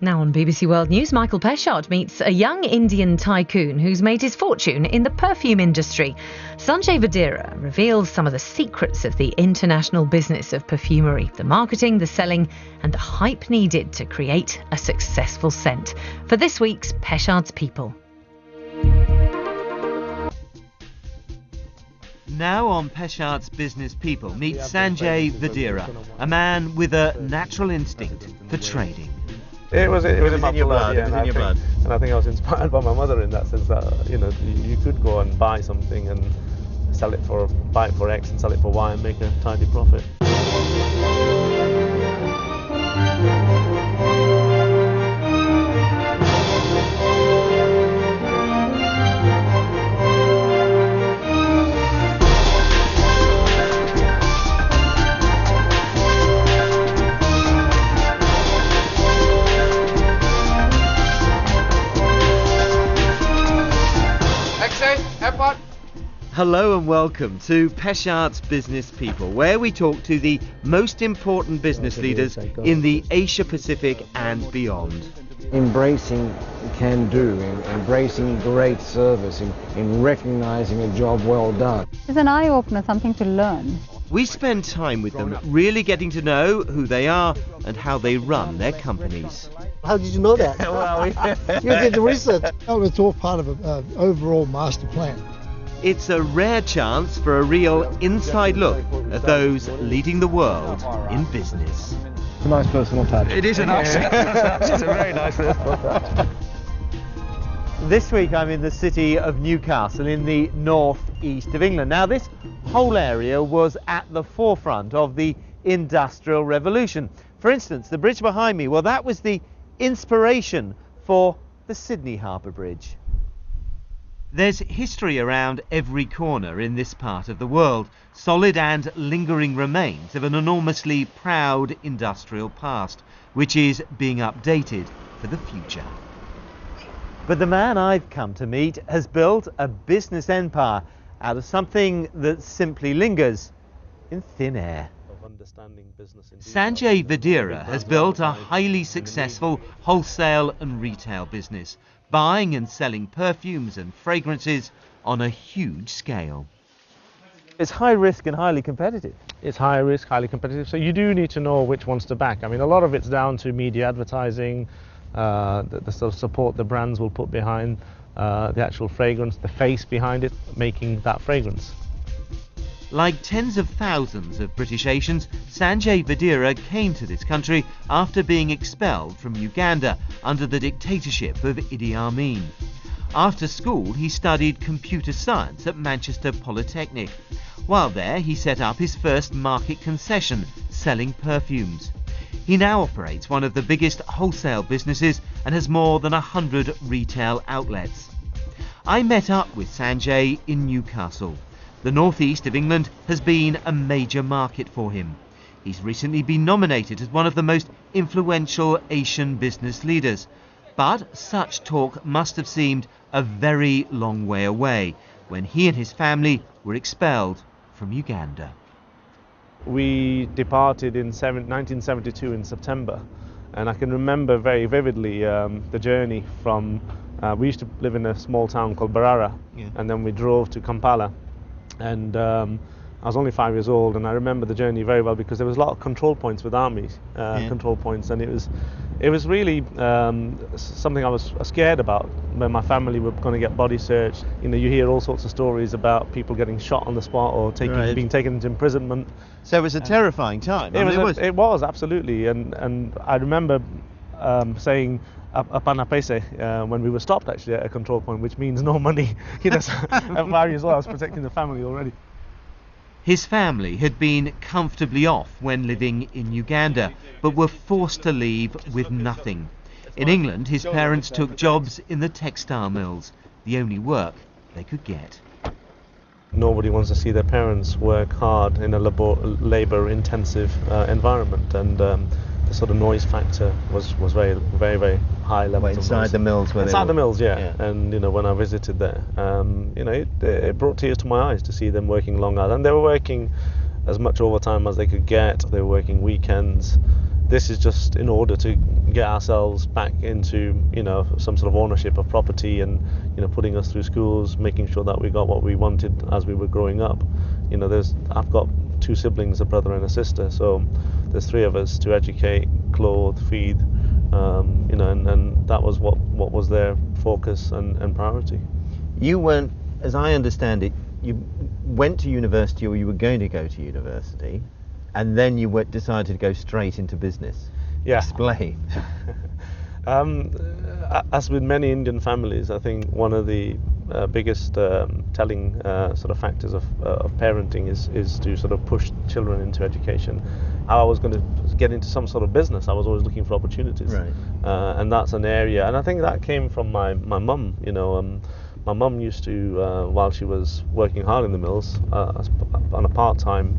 Now on BBC World News, Michael Peschardts meets a young Indian tycoon who's made his fortune in the perfume industry. Sanjay Vadera reveals some of the secrets of the international business of perfumery, the marketing, the selling and the hype needed to create a successful scent. For this week's Peschardts People. Now on Peschardts Business People, meet Sanjay Vadera, a man with a natural instinct for trading. It was in my blood, yeah, and I think I was inspired by my mother in that sense that you could go and buy something and buy it for X and sell it for Y and make a tidy profit. Hello and welcome to Peschardts Business People, where we talk to the most important business leaders in the Asia Pacific and beyond. Embracing can-do, embracing great service, in recognising a job well done. It's an eye-opener, something to learn. We spend time with them, really getting to know who they are and how they run their companies. How did you know that? Well, you did the research. It's all part of an overall master plan. It's a rare chance for a real inside look at those leading the world in business. It's a nice personal touch. It is a nice it's a very nice personal touch. This week I'm in the city of Newcastle in the north-east of England. Now this whole area was at the forefront of the Industrial Revolution. For instance, the bridge behind me, well, that was the inspiration for the Sydney Harbour Bridge. There's history around every corner in this part of the world, solid and lingering remains of an enormously proud industrial past, which is being updated for the future. But the man I've come to meet has built a business empire out of something that simply lingers in thin air. Sanjay Vadera has built a highly successful wholesale and retail business, buying and selling perfumes and fragrances on a huge scale. It's high risk and highly competitive. It's high risk, highly competitive, so you do need to know which ones to back. I mean, a lot of it's down to media advertising, the sort of support the brands will put behind the actual fragrance, the face behind it, making that fragrance. Like tens of thousands of British Asians, Sanjay Vadera came to this country after being expelled from Uganda under the dictatorship of Idi Amin. After school, he studied computer science at Manchester Polytechnic. While there, he set up his first market concession, selling perfumes. He now operates one of the biggest wholesale businesses and has more than 100 retail outlets. I met up with Sanjay in Newcastle. The northeast of England has been a major market for him. He's recently been nominated as one of the most influential Asian business leaders. But such talk must have seemed a very long way away when he and his family were expelled from Uganda. We departed in 1972 in September, and I can remember very vividly the journey from, we used to live in a small town called Barara, and then we drove to Kampala. And I was only 5 years old, and I remember the journey very well because there was a lot of control points with army control points, and it was really something I was scared about when my family were going to get body searched. You know, you hear all sorts of stories about people getting shot on the spot or being taken into imprisonment. So it was a terrifying time. It was absolutely, and I remember saying Apanapese when we were stopped actually at a control point, which means no money. You know, so at 5 years old I was protecting the family already. His family had been comfortably off when living in Uganda, but were forced to leave with nothing. In England, his parents took jobs in the textile mills, the only work they could get. Nobody wants to see their parents work hard in a labour-intensive environment, and the sort of noise factor was very, very, very high level. Inside the mills, inside the mills, yeah. And you know, when I visited there, you know, it brought tears to my eyes to see them working long hours, and they were working as much overtime as they could get. They were working weekends, this is just in order to get ourselves back into, some sort of ownership of property, and putting us through schools, making sure that we got what we wanted as we were growing up. I've got 2 siblings, a brother and a sister, so there's 3 of us to educate, clothe, feed, and that was what was their focus and priority. You weren't, as I understand it, you went to university, or you were going to go to university, and then you decided to go straight into business. Yeah. Explain. As with many Indian families, I think one of the biggest telling sort of factors of parenting is to sort of push children into education. How I was going to get into some sort of business, I was always looking for opportunities. Right. And that's an area, and I think that came from my mum. My mum used to, while she was working hard in the mills, on a part-time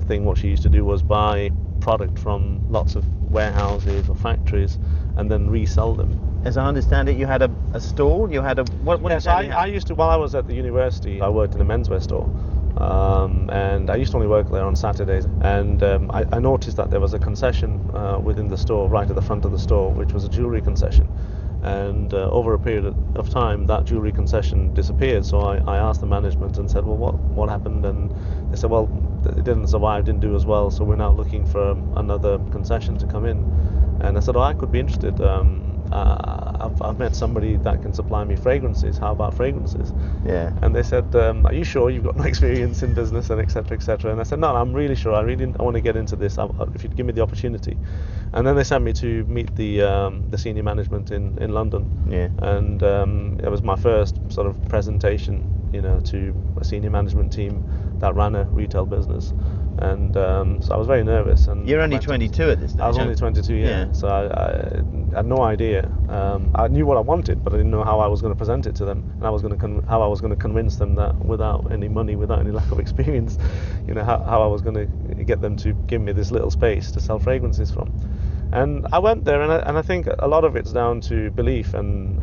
thing, what she used to do was buy product from lots of warehouses or factories and then resell them. As I understand it, you had a stall. You had a what? Yes, I used to. While I was at the university, I worked in a menswear store, and I used to only work there on Saturdays. And I noticed that there was a concession within the store, right at the front of the store, which was a jewellery concession. And over a period of time, that jewellery concession disappeared. So I asked the management and said, well, what happened? And they said, well, it didn't survive, didn't do as well, so we're now looking for another concession to come in. And I said, I could be interested. I've met somebody that can supply me fragrances. How about fragrances? Yeah. And they said, are you sure you've got no experience in business, and etc., etc.? And I said, no, I'm really sure. I want to get into this. If you'd give me the opportunity. And then they sent me to meet the senior management in London. Yeah. And it was my first sort of presentation, to a senior management team that ran a retail business. And so I was very nervous. And you're only 22 at this stage. I was only 22, yeah. So I had no idea. I knew what I wanted, but I didn't know how I was going to present it to them, and how I was going to convince them that without any money, without any lack of experience, how I was going to get them to give me this little space to sell fragrances from. And I went there, and I think a lot of it's down to belief and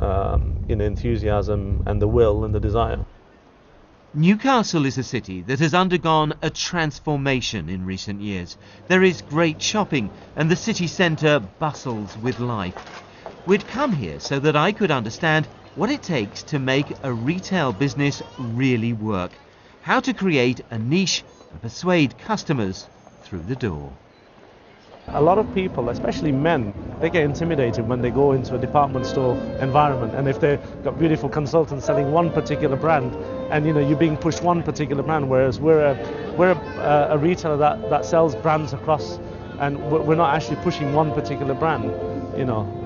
enthusiasm and the will and the desire. Newcastle is a city that has undergone a transformation in recent years. There is great shopping, and the city centre bustles with life. We'd come here so that I could understand what it takes to make a retail business really work, how to create a niche and persuade customers through the door. A lot of people, especially men, they get intimidated when they go into a department store environment, and if they've got beautiful consultants selling one particular brand, and you're being pushed one particular brand, whereas we're a retailer that sells brands across, and we're not actually pushing one particular brand,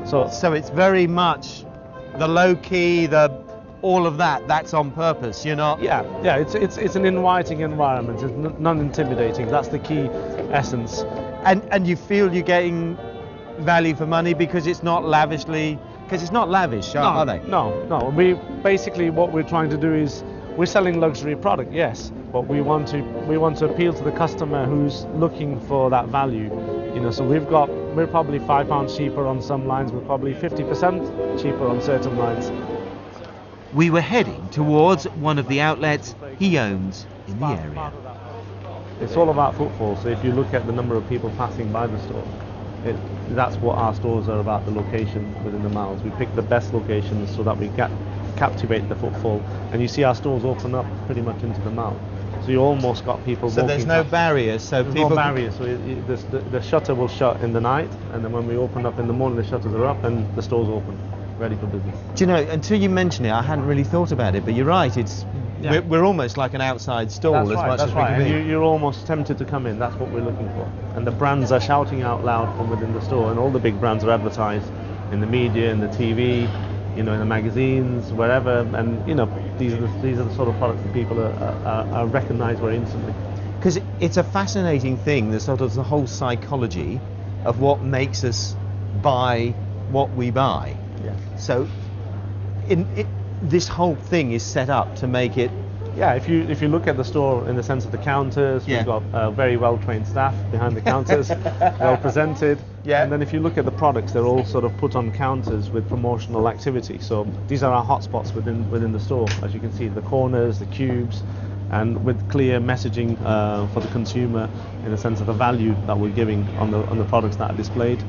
So it's very much the low key, all of that's on purpose. You're not. Yeah. It's an inviting environment. It's non-intimidating. That's the key essence. And you feel you're getting value for money because it's not lavish, are they? No. What we're trying to do is we're selling luxury product, yes, but we want to appeal to the customer who's looking for that value. So we're probably £5 cheaper on some lines. We're probably 50% cheaper on certain lines. We were heading towards one of the outlets he owns in the area. It's all about footfall. So if you look at the number of people passing by the store, that's what our stores are about, the location within the malls. We pick the best locations so that we captivate the footfall. And you see our stores open up pretty much into the mall. So you almost got people walking. So there's no barriers. There's no barriers. So the shutter will shut in the night, and then when we open up in the morning, the shutters are up and the store's open, ready for business. Do you know, until you mention it, I hadn't really thought about it, but you're right. We're almost like an outside stall. That's right. And you're almost tempted to come in. That's what we're looking for. And the brands are shouting out loud from within the store, and all the big brands are advertised in the media, in the TV, in the magazines, wherever. And these are the sort of products that people are recognised very instantly. Because it's a fascinating thing, the whole psychology of what makes us buy what we buy. Yeah. So, this whole thing is set up to make it. Yeah, if you look at the store in the sense of the counters, we've got very well-trained staff behind the counters, well presented. Yeah. And then if you look at the products, they're all sort of put on counters with promotional activity. So these are our hotspots within the store, as you can see, the corners, the cubes, and with clear messaging for the consumer in the sense of the value that we're giving on the products that are displayed.